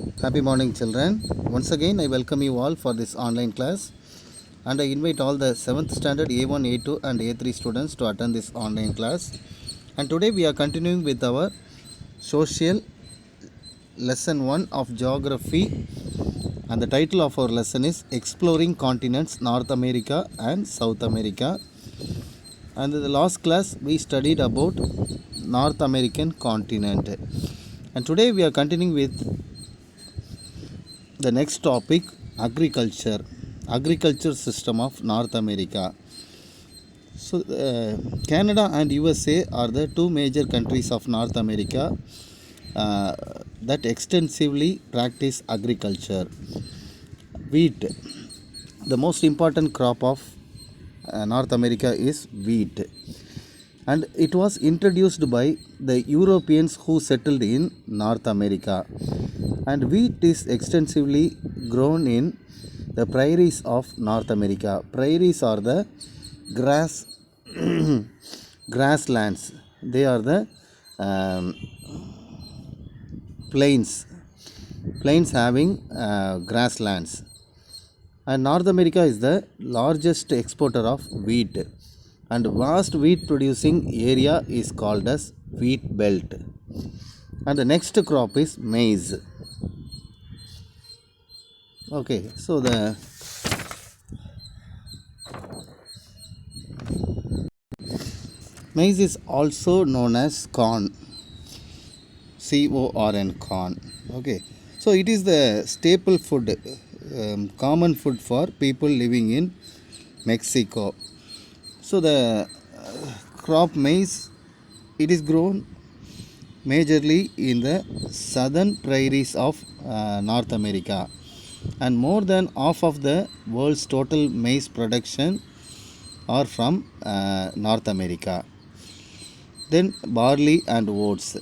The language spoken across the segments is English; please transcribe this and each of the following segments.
Happy morning, children. Once again, I welcome you all for this online class, and I invite all the 7th standard A1, A2, and A3 students to attend this online class. And today we are continuing with our social lesson 1 of geography, and the title of our lesson is Exploring Continents North America and South America. And in the last class, we studied about North American continent, and today we are continuing with the next topic, agriculture system of North America. So Canada and USA are the two major countries of North America uh, that extensively practice agriculture. Wheat, the most important crop of North America is wheat, and it was introduced by the Europeans who settled in North America. And wheat is extensively grown in the prairies of North America. Prairies are the grass grasslands. They are the um, plains having grasslands. And North America is the largest exporter of wheat, and vast wheat producing area is called as wheat belt. And the next crop is maize. Okay, so the maize is also known as corn, corn, corn. Okay, so it is the staple food, common food for people living in Mexico. So the crop maize, it is grown majorly in the southern prairies of North America, and more than half of the world's total maize production are from North America. Then barley and oats.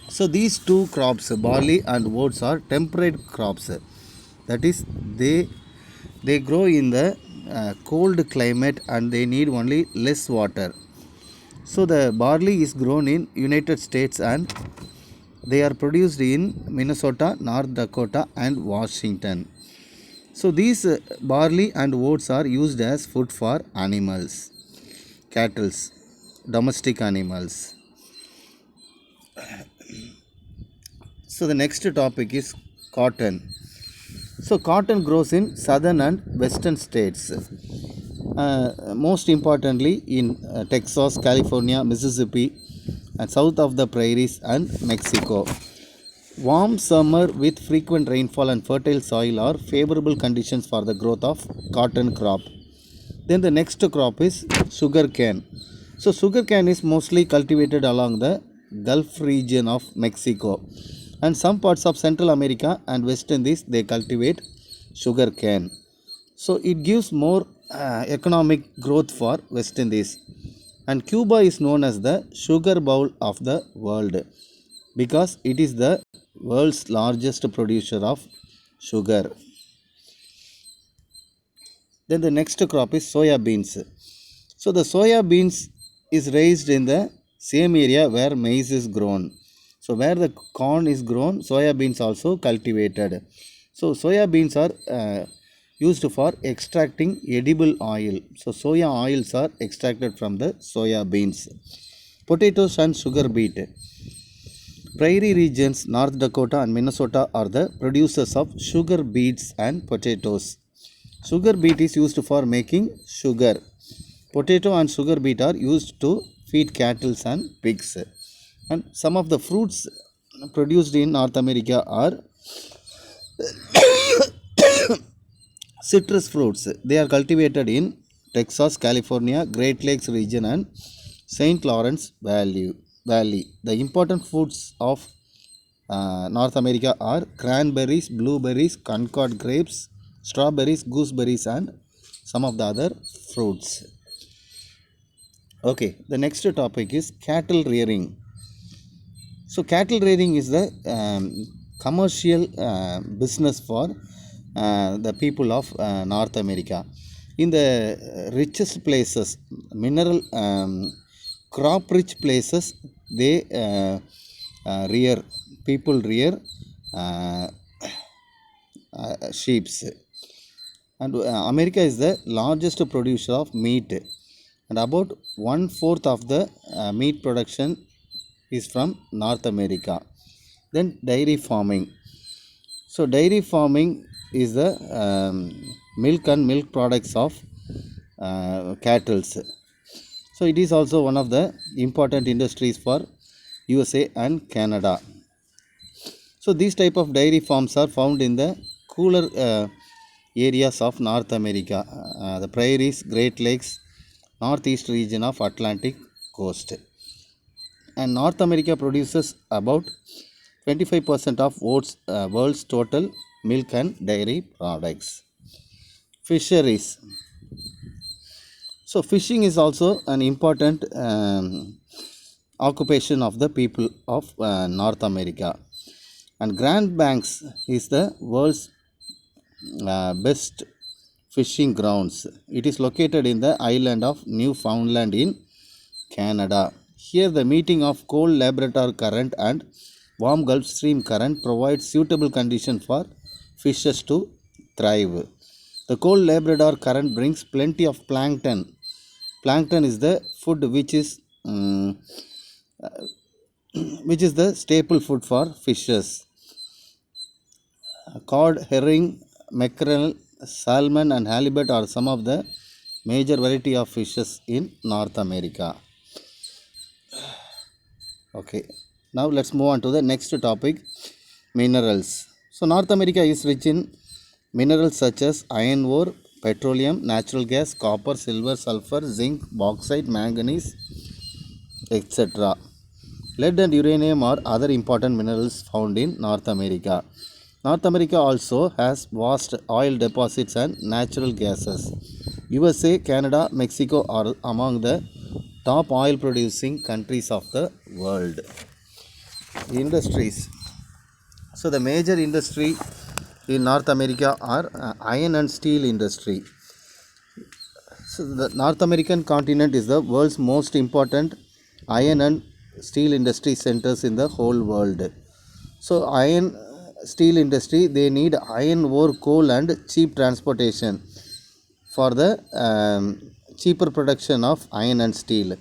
So these two crops, barley and oats, are temperate crops. That is, they grow in the cold climate and they need only less water. So the barley is grown in United States and they are produced in Minnesota, North Dakota, and Washington. So these barley and oats are used as food for animals, cattle, domestic animals. So the next topic is cotton. So cotton grows in southern and western states. Most importantly in Texas, California, Mississippi, and south of the prairies and Mexico. Warm summer with frequent rainfall and fertile soil are favorable conditions for the growth of cotton crop. Then the next crop is sugar cane. So sugar cane is mostly cultivated along the Gulf region of Mexico, and some parts of Central America and West Indies they cultivate sugar cane. So it gives more economic growth for West Indies. And Cuba is known as the sugar bowl of the world because it is the world's largest producer of sugar. Then the next crop is soya beans. So the soya beans is raised in the same area where maize is grown. So where the corn is grown, soya beans also cultivated. So soya beans are used for extracting edible oil. So soya oils are extracted from the soya beans. Potatoes and sugar beet. Prairie regions, North Dakota and Minnesota are the producers of sugar beets and potatoes. Sugar beet is used for making sugar. Potato and sugar beet are used to feed cattle and pigs. And some of the fruits produced in North America are citrus fruits. They are cultivated in Texas, California, Great Lakes region, and St. Lawrence Valley. The important fruits of North America are cranberries, blueberries, Concord grapes, strawberries, gooseberries, and some of the other fruits. Okay, the next topic is cattle rearing. So cattle rearing is the commercial business for the people of North America. In the richest places, mineral crop rich places, they rear, people rear uh, sheeps. And America is the largest producer of meat, and about one fourth of the meat production is from North America. Then dairy farming. So dairy farming is the milk and milk products of cattle. So it is also one of the important industries for USA and Canada. So these type of dairy farms are found in the cooler areas of North America, the prairies, Great Lakes, northeast region of Atlantic coast. And North America produces about 25% of world's total milk and dairy products. Fisheries. So fishing is also an important occupation of the people of North America. And Grand Banks is the world's best fishing grounds. It is located in the island of Newfoundland in Canada. Here the meeting of cold Labrador current and warm Gulf Stream current provides suitable conditions for fishes to thrive. The cold Labrador current brings plenty of plankton. Plankton is the food which is the staple food for fishes. Cod, herring, mackerel, salmon and halibut are some of the major variety of fishes in North America. Okay, now let's move on to the next topic, minerals. So North America is rich in minerals such as iron ore, petroleum, natural gas, copper, silver, sulfur, zinc, bauxite, manganese, etc. Lead and uranium are other important minerals found in North America. North America also has vast oil deposits and natural gases. USA, Canada, Mexico are among the top oil producing countries of the world. Industries. So the major industry in North America are iron and steel industry. So the North American continent is the world's most important iron and steel industry centers in the whole world. So iron steel industry, they need iron ore, coal and cheap transportation for the cheaper production of iron and steel.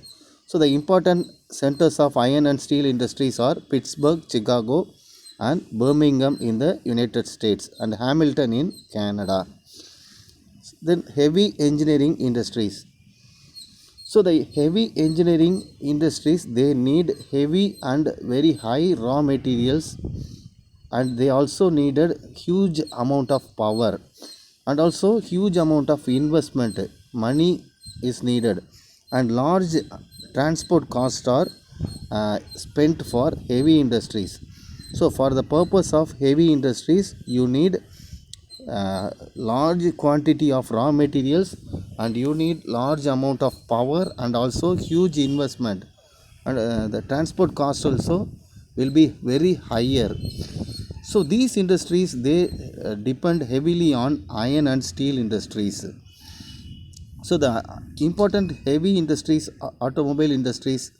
So the important centers of iron and steel industries are Pittsburgh, Chicago and Birmingham in the United States and Hamilton in Canada. Then heavy engineering industries. So the heavy engineering industries, they need heavy and very high raw materials, and they also needed huge amount of power and also huge amount of investment. Money is needed and large transport costs are spent for heavy industries. So for the purpose of heavy industries, you need large quantity of raw materials and you need large amount of power and also huge investment, and the transport cost also will be very higher. So these industries, they depend heavily on iron and steel industries. So the important heavy industries, automobile industries.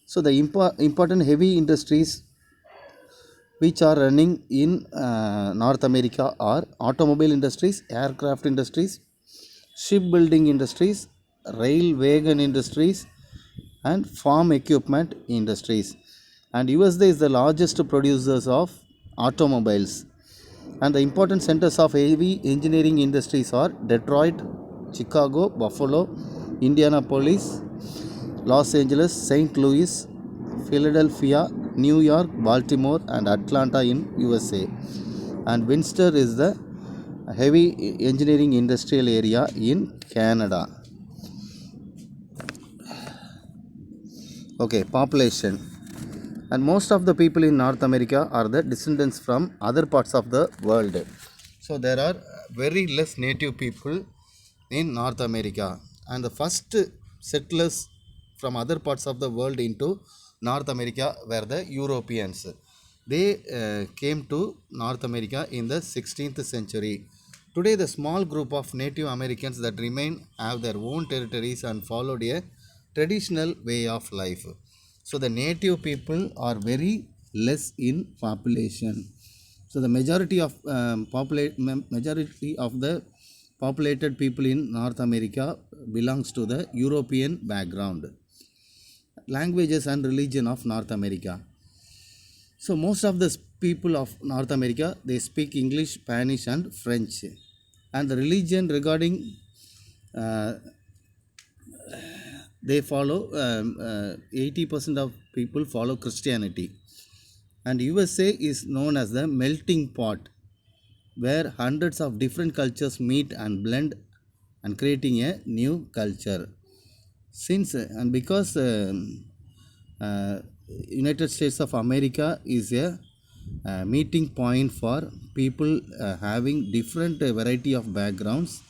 So the important heavy industries which are running in North America are automobile industries, aircraft industries, shipbuilding industries, rail wagon industries, and farm equipment industries. And USA is the largest producers of automobiles. And the important centers of heavy engineering industries are Detroit, Chicago, Buffalo, Indianapolis, Los Angeles, St. Louis, Philadelphia, New York, Baltimore, and Atlanta in USA. And Windsor is the heavy engineering industrial area in Canada. Okay, population. And most of the people in North America are the descendants from other parts of the world. So there are very less native people in North America, and the first settlers from other parts of the world into North America were the Europeans. They came to North America in the 16th century. Today, the small group of Native Americans that remain have their own territories and followed a traditional way of life. So the native people are very less in population. So the majority of the populated people in North America belongs to the European background. Languages and religion of North America. So most of the people of North America, they speak English, Spanish, and French. And the religion regarding, uh, they follow 80% of people follow Christianity. And USA is known as the melting pot, where hundreds of different cultures meet and blend and creating a new culture. Since and because uh, United States of America is a meeting point for people having different variety of backgrounds,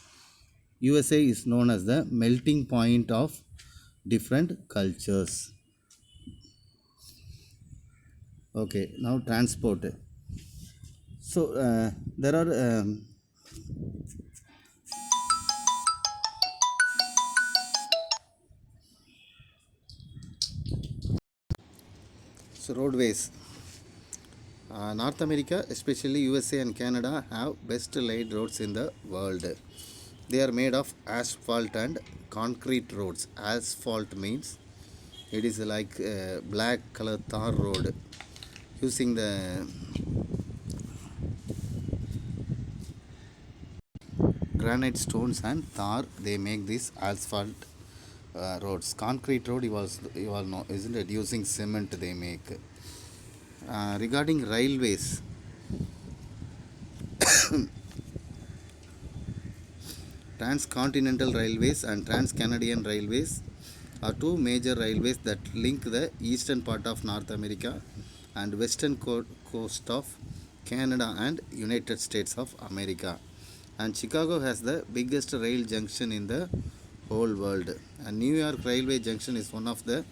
USA is known as the melting point of different cultures. Okay, now transport. So there are roadways. North America, especially USA and Canada, have best laid roads in the world. They are made of asphalt and concrete roads. Asphalt means it is like black color tar road. Using the granite stones and tar, they make this asphalt roads. Concrete road, you all know, isn't it? Using cement, they make. Regarding railways, Transcontinental Railways and Trans-Canadian Railways are two major railways that link the eastern part of North America and western coast of Canada and United States of America. And Chicago has the biggest rail junction in the whole world. And New York Railway Junction is one of the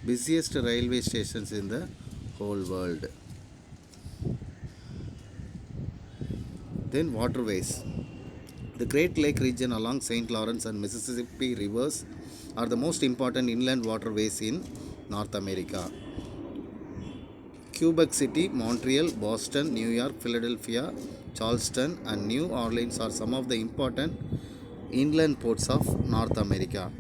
busiest railway stations in the whole world. Then waterways. The Great Lake region along St. Lawrence and Mississippi rivers are the most important inland waterways in North America. Quebec City, Montreal, Boston, New York, Philadelphia, Charleston, and New Orleans are some of the important inland ports of North America.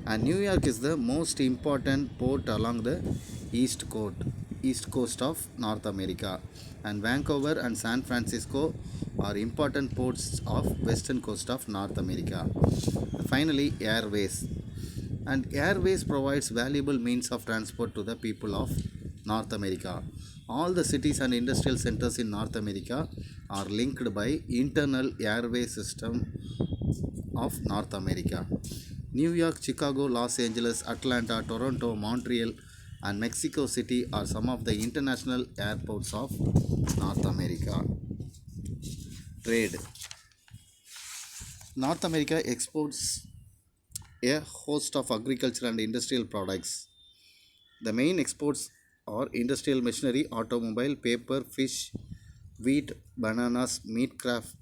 And New York is the most important port along the east coast of North America. And Vancouver and San Francisco are important ports of western coast of North America. Finally, airways. And airways provides valuable means of transport to the people of North America. All the cities and industrial centers in North America are linked by internal airway system of North America. New York, Chicago, Los Angeles, Atlanta, Toronto, Montreal, and Mexico City are some of the international airports of North America. Trade. North America exports a host of agriculture and industrial products. The main exports are industrial machinery, automobile, paper, fish, wheat, bananas, meat craft,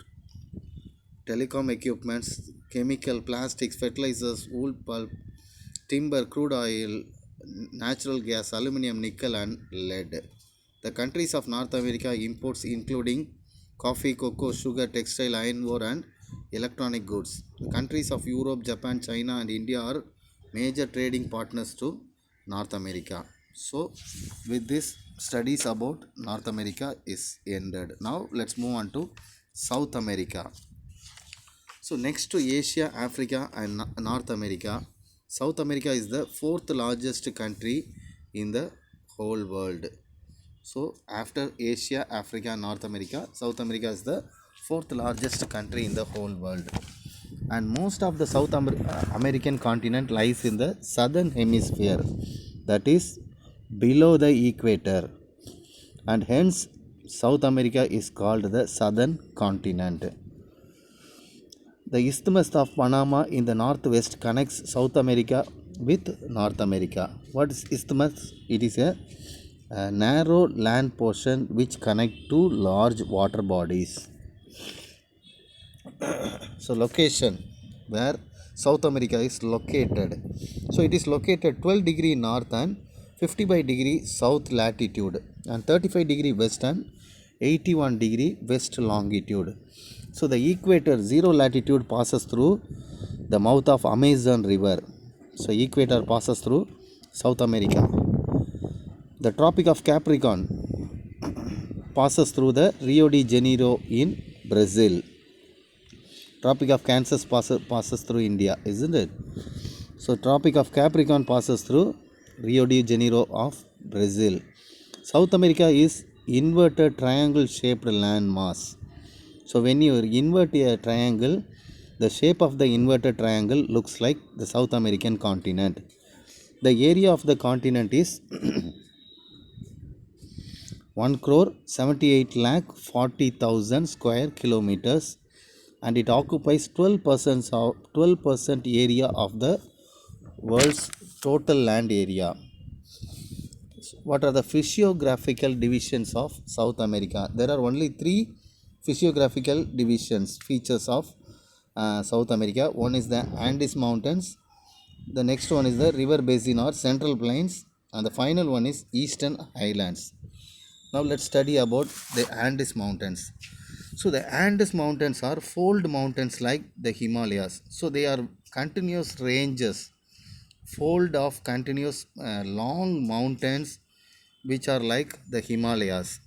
telecom equipments, chemical, plastics, fertilizers, wool pulp, timber, crude oil, natural gas, aluminum, nickel, and lead. The countries of North America imports including coffee, cocoa, sugar, textile, iron ore, and electronic goods. The countries of Europe, Japan, China, and India are major trading partners to North America. So, with this, studies about North America is ended. Now, let's move on to South America. So, next to Asia, Africa, and North America, South America is the fourth largest country in the whole world. So, after Asia, Africa, North America, South America is the fourth largest country in the whole world. And most of the American continent lies in the southern hemisphere, that is below the equator, and hence South America is called the southern continent. The Isthmus of Panama in the northwest connects South America with North America. What is isthmus? It is a narrow land portion which connect two large water bodies. So location where South America is located. So it is located 12 degree north and 55 degree south latitude and 35 degree west and 81 degree west longitude. So the equator 0 latitude passes through the mouth of Amazon river. So equator passes through South America. The Tropic of Capricorn passes through the Rio de Janeiro in Brazil. Tropic of Cancer passes through India, isn't it? So Tropic of Capricorn passes through Rio de Janeiro of Brazil. South America is inverted triangle shaped land mass. So when you invert a triangle, the shape of the inverted triangle looks like the South American continent. The area of the continent is 1,78,40,000 square kilometers, and it occupies 12% area of the world's total land area. What are the physiographical divisions of South America? There are only three physiographical divisions, features of South America. One is the Andes Mountains, the next one is the river basin or central plains, and the final one is Eastern Highlands. Now let's study about the Andes Mountains. So the Andes Mountains are fold mountains like the Himalayas. So they are continuous ranges, fold of continuous long mountains which are like the Himalayas.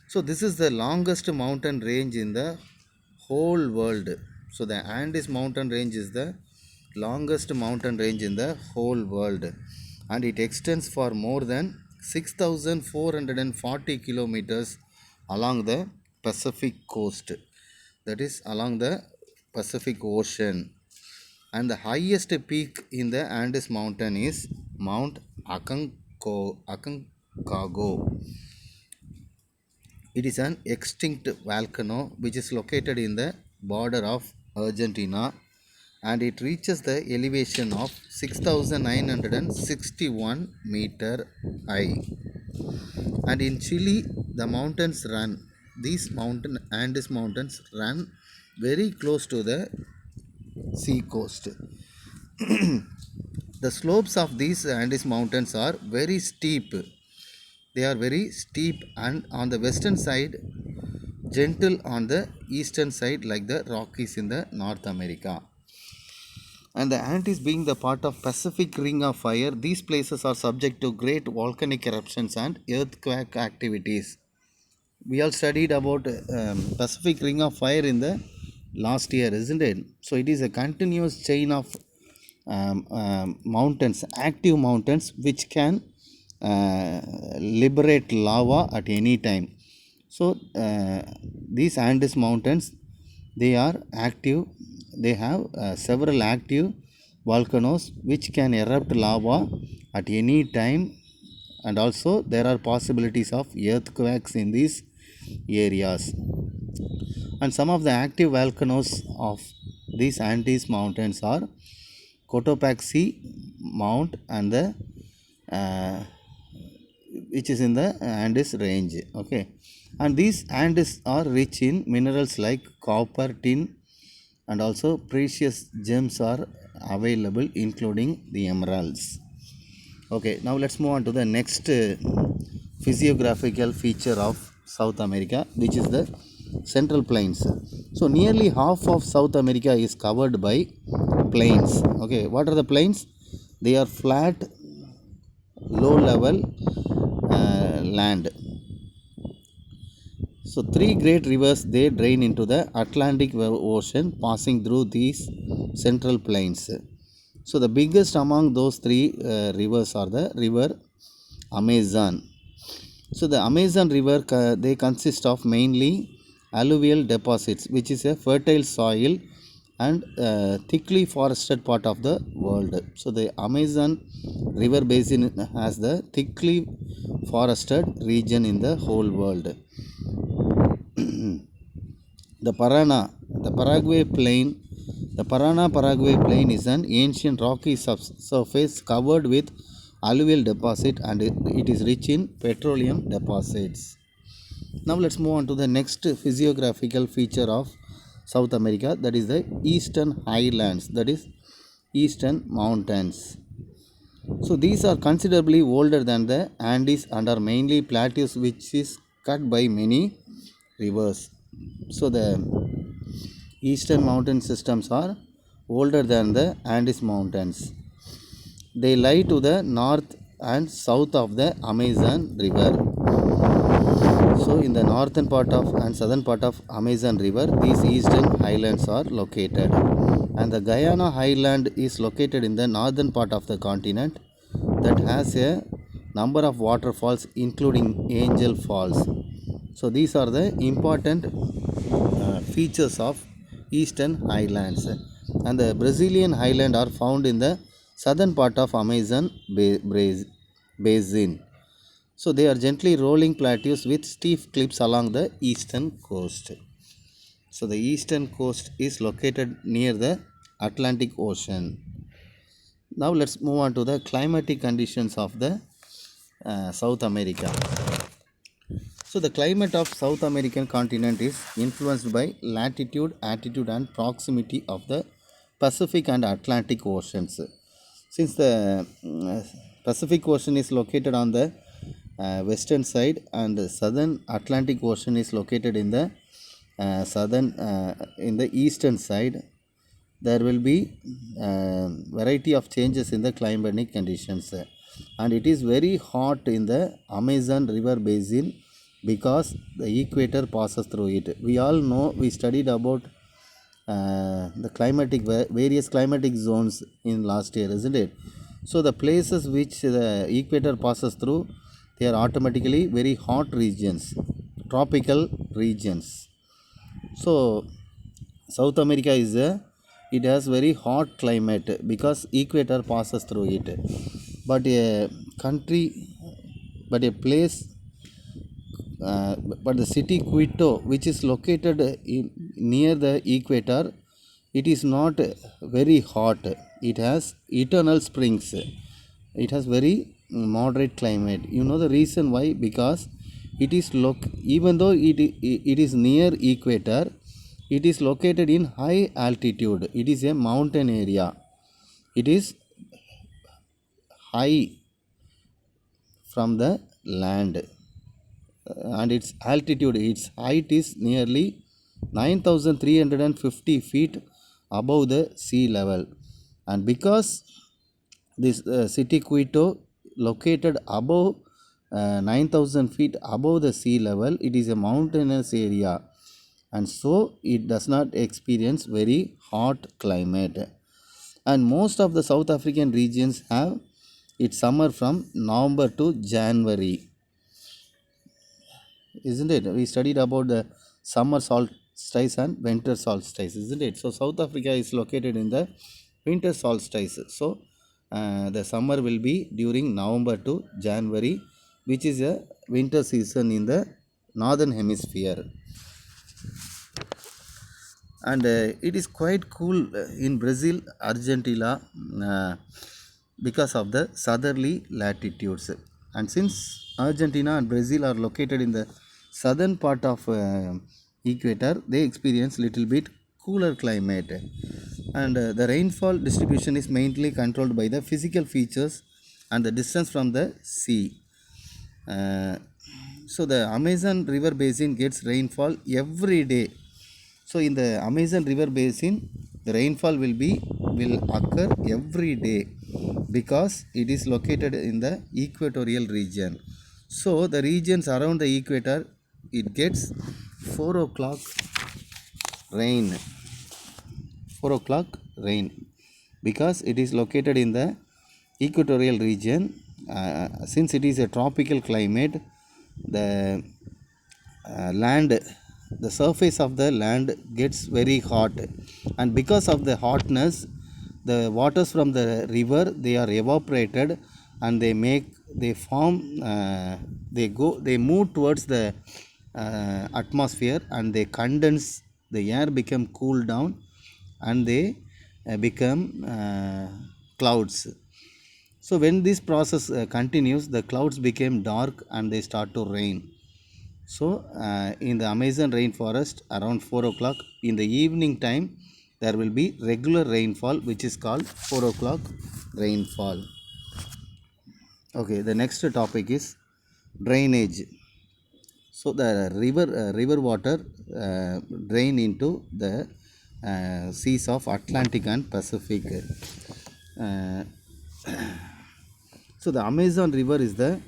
So this is the longest mountain range in the whole world. So the Andes mountain range is the longest mountain range in the whole world, and it extends for more than 6,440 kilometers along the Pacific coast, that is along the Pacific Ocean. And the highest peak in the Andes mountain is Mount Aconcagua. It is an extinct volcano which is located in the border of Argentina, and it reaches the elevation of 6,961 meter high. And in Chile, the mountains run. These Andes mountains run very close to the sea coast. The slopes of these Andes mountains are very steep. They are very steep, and on the western side, gentle on the eastern side, like the Rockies in the North America. And the Andes being the part of Pacific Ring of Fire, these places are subject to great volcanic eruptions and earthquake activities. We all studied about Pacific Ring of Fire in the last year, isn't it? So it is a continuous chain of mountains, active mountains, which can liberate lava at any time. So these Andes mountains, they are active. They have several active volcanoes which can erupt lava at any time, and also there are possibilities of earthquakes in these areas. And some of the active volcanoes of these Andes mountains are Cotopaxi Mount and the which is in the Andes range. Okay, and these Andes are rich in minerals like copper, tin, and also precious gems are available, including the emeralds. Okay, now let's move on to the next physiographical feature of South America, which is the Central Plains. So nearly half of South America is covered by plains. Okay, what are the plains? They are flat, low level land. So three great rivers, they drain into the Atlantic Ocean, passing through these Central Plains. So the biggest among those three rivers are the river Amazon. So the Amazon river, they consist of mainly alluvial deposits, which is a fertile soil and thickly forested part of the world. So the Amazon river basin has the thickly forested region in the whole world. The Paraguay plain. The Paraguay plain is an ancient rocky surface covered with alluvial deposit, and it is rich in petroleum deposits. Now let's move on to the next physiographical feature of South America, that is the Eastern Highlands, that is Eastern Mountains. So these are considerably older than the Andes and are mainly plateaus which is cut by many rivers. So the eastern mountain systems are older than the Andes mountains. They lie to the north and south of the Amazon River. So in the northern part of and southern part of Amazon River, these eastern highlands are located. And the Guyana Highland is located in the northern part of the continent that has a number of waterfalls including Angel Falls. So these are the important features of eastern highlands. And the Brazilian highland are found in the southern part of Amazon basin. So they are gently rolling plateaus with steep cliffs along the eastern coast. So the eastern coast is located near the Atlantic Ocean. Now let's move on to the climatic conditions of the South America. So the climate of South American continent is influenced by latitude, altitude and proximity of the Pacific and Atlantic Oceans. Since the Pacific Ocean is located on the western side and the southern Atlantic Ocean is located in the in the eastern side, there will be variety of changes in the climatic conditions, and it is very hot in the Amazon river basin because the equator passes through it. We all know, we studied about the various climatic zones in last year, isn't it? So the places which the equator passes through, they are automatically very hot regions, tropical regions. So South America it has very hot climate because equator passes through it. But a country, but a place, but the city Quito, which is located near the equator, it is not very hot. It has eternal springs. It has very moderate climate. You know the reason why? Because it is even though it is near equator, it is located in high altitude. It is a mountain area. It is high from the land, and its altitude, its height is nearly 9,350 feet above the sea level. And because this city Quito located above 9,000 feet above the sea level, it is a mountainous area, and so it does not experience very hot climate. And most of the South African regions have its summer from November to January, isn't it? We studied about the summer solstice and winter solstice, isn't it? So South Africa is located in the winter solstice. So the summer will be during November to January, which is a winter season in the northern hemisphere. And it is quite cool in Brazil, Argentina, because of the southerly latitudes. And since Argentina and Brazil are located in the southern part of equator, they experience little bit cooler climate. And the rainfall distribution is mainly controlled by the physical features and the distance from the sea. So the Amazon river basin gets rainfall every day. So in the Amazon river basin, the rainfall will occur every day because it is located in the equatorial region. So the regions around the equator, it gets 4 o'clock rain. 4 o'clock rain because it is located in the equatorial region. Since it is a tropical climate, the land, the surface of the land gets very hot, and because of the hotness, the waters from the river, they are evaporated, and they form they move towards the atmosphere, and they condense, the air become cool down, and they become clouds. So when this process continues, the clouds become dark and they start to rain. So in the Amazon rainforest, around 4 o'clock in the evening time, there will be regular rainfall, which is called 4 o'clock rainfall. Okay, the next topic is drainage. So the river water drain into the seas of Atlantic and Pacific. Uh, so the Amazon River is the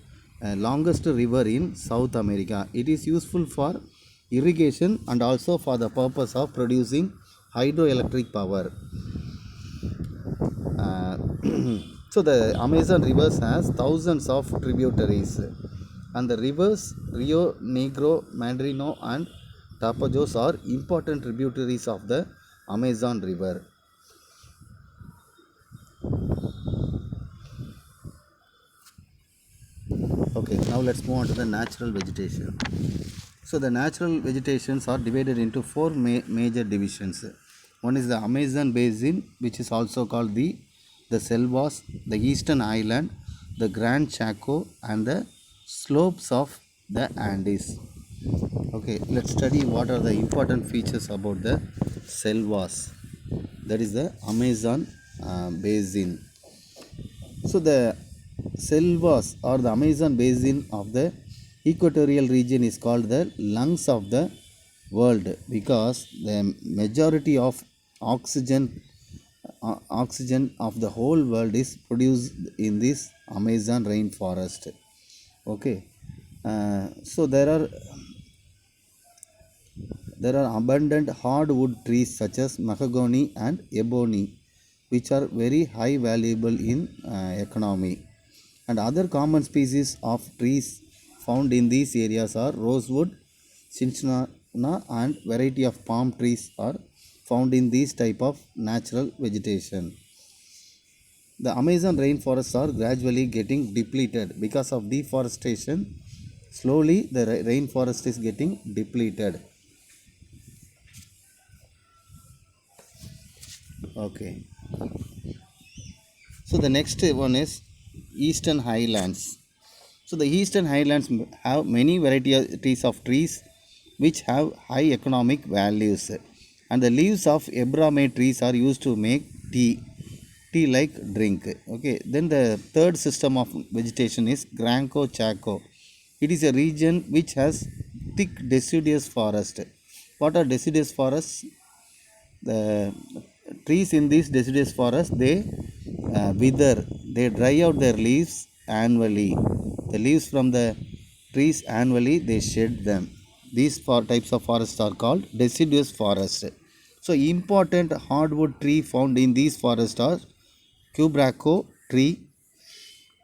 longest river in South America. It is useful for irrigation and also for the purpose of producing hydroelectric power. Uh, so the Amazon rivers has thousands of tributaries, and the rivers Rio Negro, Mandrino, and Tapajos are important tributaries of the Amazon River. Okay, now let's move on to the natural vegetation. So the natural vegetations are divided into four major divisions. One is the Amazon basin, which is also called the Selvas, the Eastern Highland, the Grand Chaco, and the slopes of the Andes. Okay, let's study what are the important features about the Selvas. That is the Amazon basin. So the Selvas or the Amazon basin of the equatorial region is called the lungs of the world because the majority of oxygen of the whole world is produced in this Amazon rainforest. Okay, so there are abundant hardwood trees such as mahogany and ebony, which are very high valuable in economy. And other common species of trees found in these areas are rosewood, cinchona, and variety of palm trees are found in these type of natural vegetation. The Amazon rainforests are gradually getting depleted because of deforestation. Slowly, the rainforest is getting depleted. Okay. So the next one is Eastern Highlands. So the Eastern Highlands have many varieties of trees which have high economic values. And the leaves of Ebrame trees are used to make tea like drink. Okay. Then the third system of vegetation is Granco Chaco. It is a region which has thick deciduous forest. What are deciduous forests? The trees in these deciduous forest, they wither, they dry out their leaves annually. The leaves from the trees annually they shed them. These four types of forests are called deciduous forest. So important hardwood tree found in these forests are quebracho tree,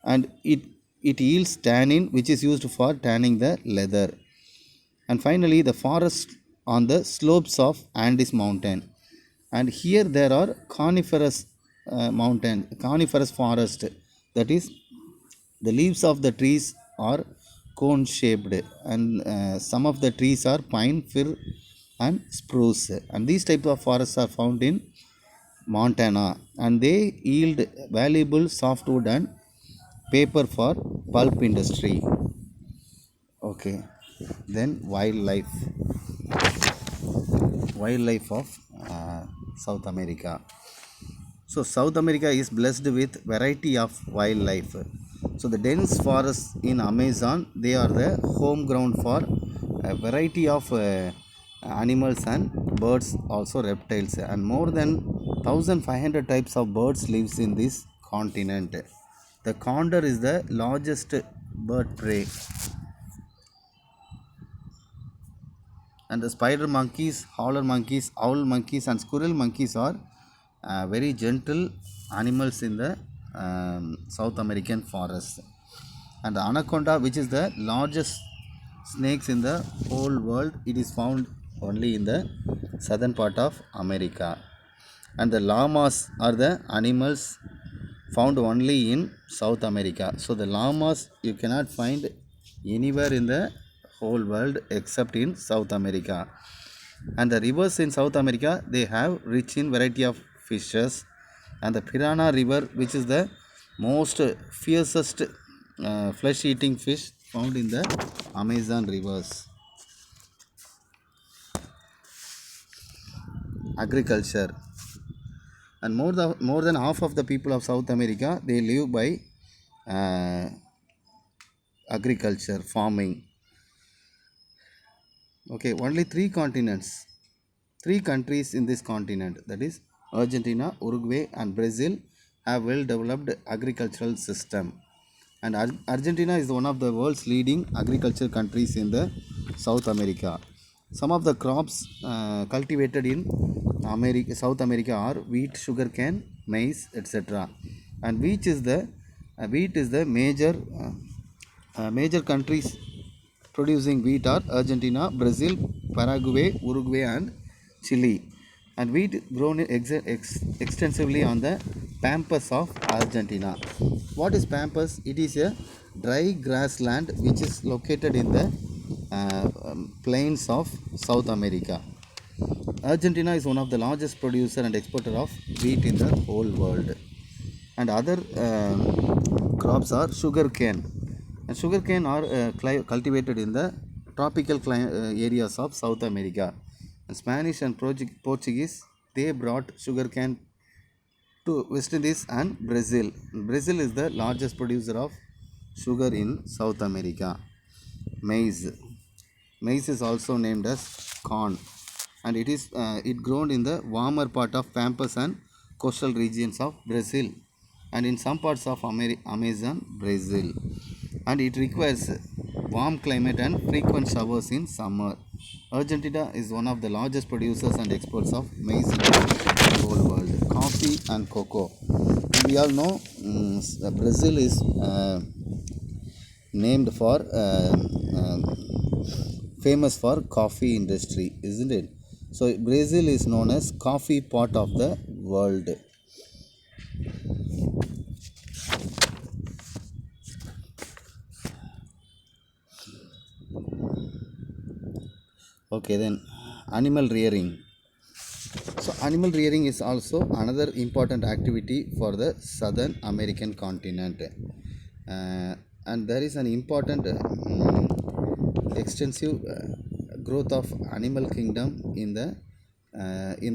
and it yields tannin which is used for tanning the leather. And finally the forest on the slopes of Andes mountain, and here there are coniferous forest. That is, the leaves of the trees are cone shaped, and some of the trees are pine, fir, and spruce, and these types of forests are found in Montana, and they yield valuable softwood and paper for pulp industry. Okay, then wildlife of South America. So South America is blessed with variety of wildlife. So the dense forests in Amazon, they are the home ground for a variety of animals and birds, also reptiles, and more than 1,500 types of birds lives in this continent. The condor is the largest bird prey, and the spider monkeys, howler monkeys, owl monkeys, and squirrel monkeys are very gentle animals in the South American forest. And the anaconda, which is the largest snakes in the whole world, it is found only in the southern part of America. And the llamas are the animals found only in South America. So the llamas you cannot find anywhere in the whole world except in South America. And the rivers in South America, they have rich in variety of fishes, and the Piranha River, which is the most fiercest flesh eating fish found in the Amazon rivers. Agriculture, and more than half of the people of South America, they live by uh, agriculture, farming. Okay, only three countries in this continent, that is Argentina, Uruguay and Brazil, have well developed agricultural system. And Argentina is one of the world's leading agriculture countries in the South America. Some of the crops cultivated in South America are wheat, sugarcane, maize, etc. And wheat is the major countries producing wheat are Argentina, Brazil, Paraguay, Uruguay, and Chile. And wheat grown extensively on the pampas of Argentina. What is pampas? It is a dry grassland which is located in the plains of South America. Argentina is one of the largest producer and exporter of wheat in the whole world. And other crops are sugarcane. And sugarcane are cultivated in the tropical areas of South America. And Spanish and Portuguese, they brought sugarcane to West Indies and Brazil. Brazil is the largest producer of sugar in South America. Maize. Maize is also named as corn, and it grown in the warmer part of pampas and coastal regions of Brazil, and in some parts of Amazon, Brazil. And it requires warm climate and frequent showers in summer. Argentina is one of the largest producers and exporters of maize in the whole world. Coffee and cocoa. We all know Brazil is named for famous for coffee industry, isn't it? So Brazil is known as coffee pot of the world. Okay, then animal rearing. So animal rearing is also another important activity for the Southern American continent, and there is an important extensive growth of animal kingdom in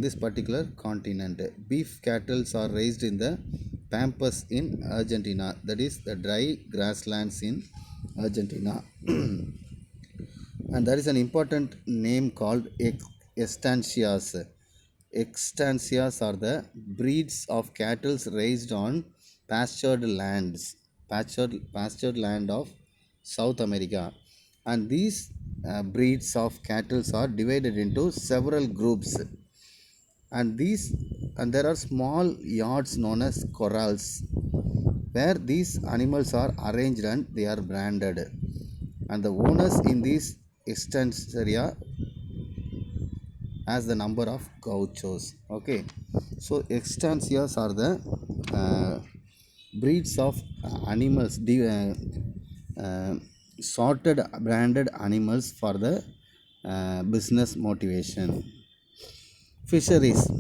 this particular continent. Beef cattle are raised in the pampas in Argentina, that is the dry grasslands in Argentina. And there is an important name called estancias. Estancias are the breeds of cattle raised on pastured lands, pastured land of South America. And these breeds of cattle are divided into several groups. And there are small yards known as corrals where these animals are arranged and they are branded. And the owners in these estancia as the number of gauchos. Okay, so estancias are the breeds of animals, sorted branded animals for the business motivation. Fisheries.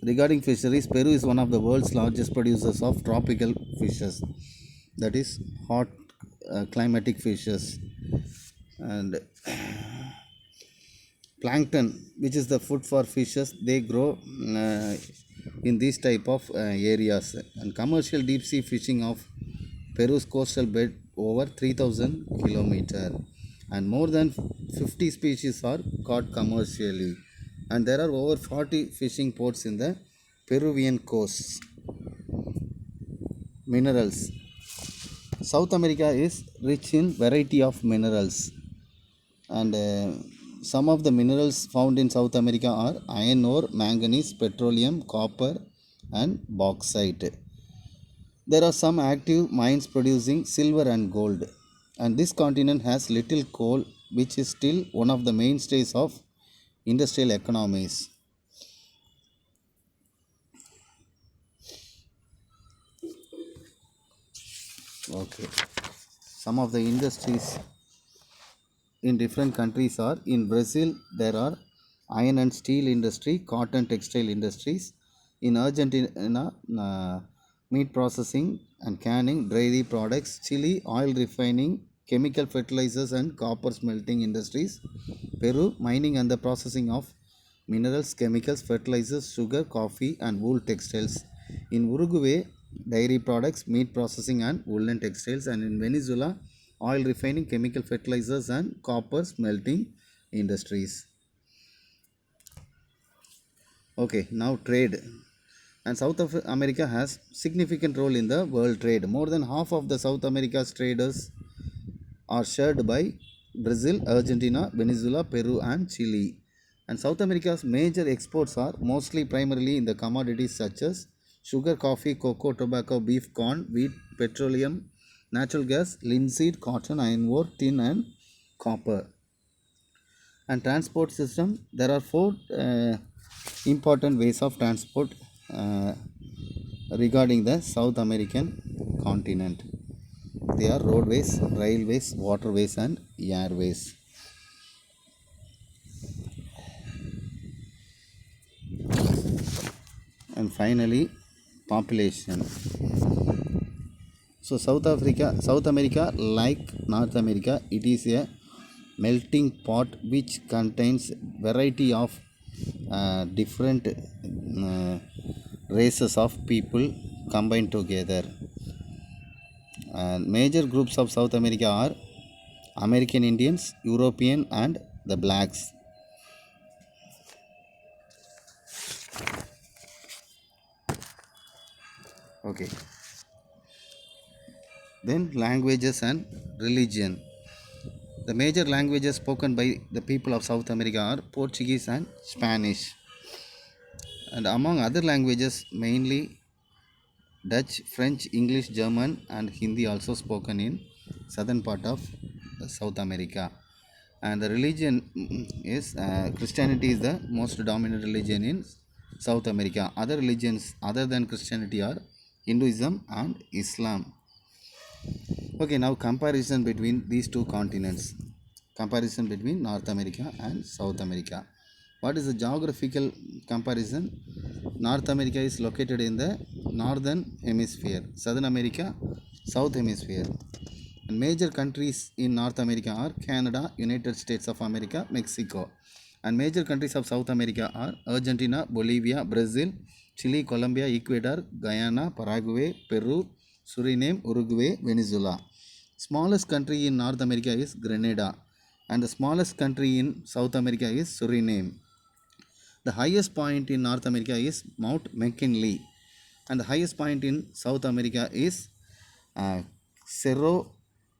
Regarding fisheries, Peru is one of the world's largest producers of tropical fishes, that is hot climatic fishes. And plankton, which is the food for fishes, they grow in these type of areas. And commercial deep sea fishing of Peru's coastal bed over 3000 kilometer, and more than 50 species are caught commercially. And there are over 40 fishing ports in the Peruvian coasts. Minerals. South America is rich in variety of minerals, and some of the minerals found in South America are iron ore, manganese, petroleum, copper, and bauxite. There are some active mines producing silver and gold, and this continent has little coal, which is still one of the mainstays of industrial economies. Okay, some of the industries in different countries are: in Brazil there are iron and steel industry, cotton textile industries. In Argentina, meat processing and canning, dairy products. Chile, oil refining, chemical fertilizers and copper smelting industries. Peru, mining and the processing of minerals, chemicals, fertilizers, sugar, coffee and wool textiles. In Uruguay, dairy products, meat processing and woolen textiles. And in Venezuela, oil refining, chemical fertilizers and copper smelting. industries. Okay, now trade. And South America has significant role in the world trade. More than half of the South America's traders are shared by Brazil, Argentina, Venezuela, Peru, and Chile. And South America's major exports are mostly primarily in the commodities such as sugar, coffee, cocoa, tobacco, beef, corn, wheat, petroleum, natural gas, linseed, cotton, iron ore, tin, and copper. And transport system, there are four important ways of transport uh, regarding the South American continent. They are roadways, railways, waterways, and airways. And finally, population. So South America, like North America, it is a melting pot which contains variety of different races of people combined together. And major groups of South America are American Indians, European, and the blacks. Okay. Then languages and religion. The major languages spoken by the people of South America are Portuguese and Spanish. And among other languages, mainly Dutch, French, English, German, and Hindi also spoken in southern part of South America. And the religion is Christianity is the most dominant religion in South America. Other religions other than Christianity are Hinduism and Islam. Okay, now comparison between these two continents. Comparison between North America and South America. What is the geographical comparison? North America is located in the northern hemisphere, Southern America, south hemisphere. And major countries in North America are Canada, United States of America, Mexico. And major countries of South America are Argentina, Bolivia, Brazil, Chile, Colombia, Ecuador, Guyana, Paraguay, Peru, Suriname, Uruguay, Venezuela. Smallest country in North America is Grenada, and the smallest country in South America is Suriname. The highest point in North America is Mount McKinley, and the highest point in South America is Cerro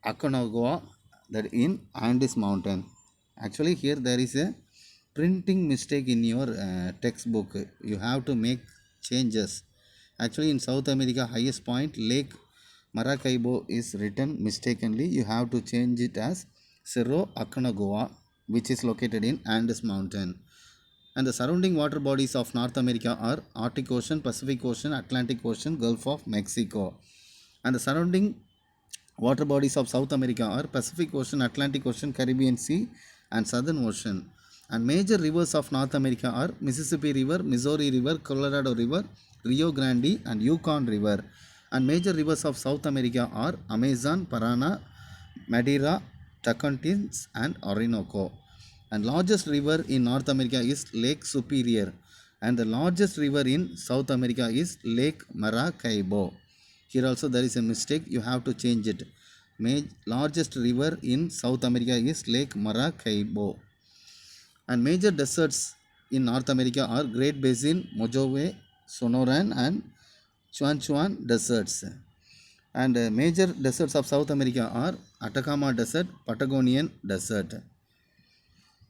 Aconcagua, that in Andes Mountain. Actually, here there is a printing mistake in your textbook. You have to make changes. Actually, in South America, highest point Lake Maracaibo is written mistakenly. You have to change it as Cerro Aconcagua, which is located in Andes Mountain. And the surrounding water bodies of North America are Arctic Ocean, Pacific Ocean, Atlantic Ocean, Gulf of Mexico. And the surrounding water bodies of South America are Pacific Ocean, Atlantic Ocean, Caribbean Sea, and Southern Ocean. And major rivers of North America are Mississippi River, Missouri River, Colorado River, Rio Grande, and Yukon River. And major rivers of South America are Amazon, Parana, Madeira, Tocantins, and Orinoco. And largest river in North America is Lake Superior, and the largest river in South America is Lake Maracaibo. Here also there is a mistake, you have to change it. Largest river in South America is Lake Maracaibo. And major deserts in North America are Great Basin, Mojave, Sonoran, and Chuan deserts. And major deserts of South America are Atacama Desert, Patagonian Desert.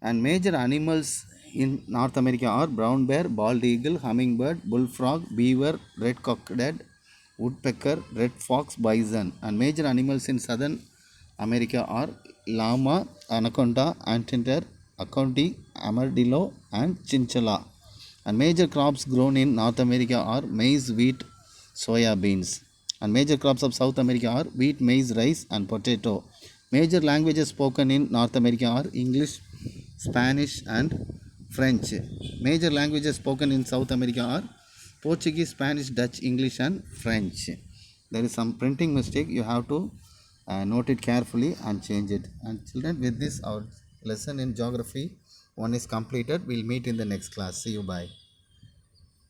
And major animals in North America are brown bear, bald eagle, hummingbird, bullfrog, beaver, red-cockaded, woodpecker, red fox, bison. And major animals in Southern America are llama, anaconda, anteater, acounti, armadillo, and chinchilla. And major crops grown in North America are maize, wheat, soya beans. And major crops of South America are wheat, maize, rice, and potato. Major languages spoken in North America are English, Spanish, and French. Major languages spoken in South America are Portuguese, Spanish, Dutch, English, and French. There is some printing mistake. You have to note it carefully and change it. And children, with this, our lesson in geography 1 is completed. We'll meet in the next class. See you. Bye.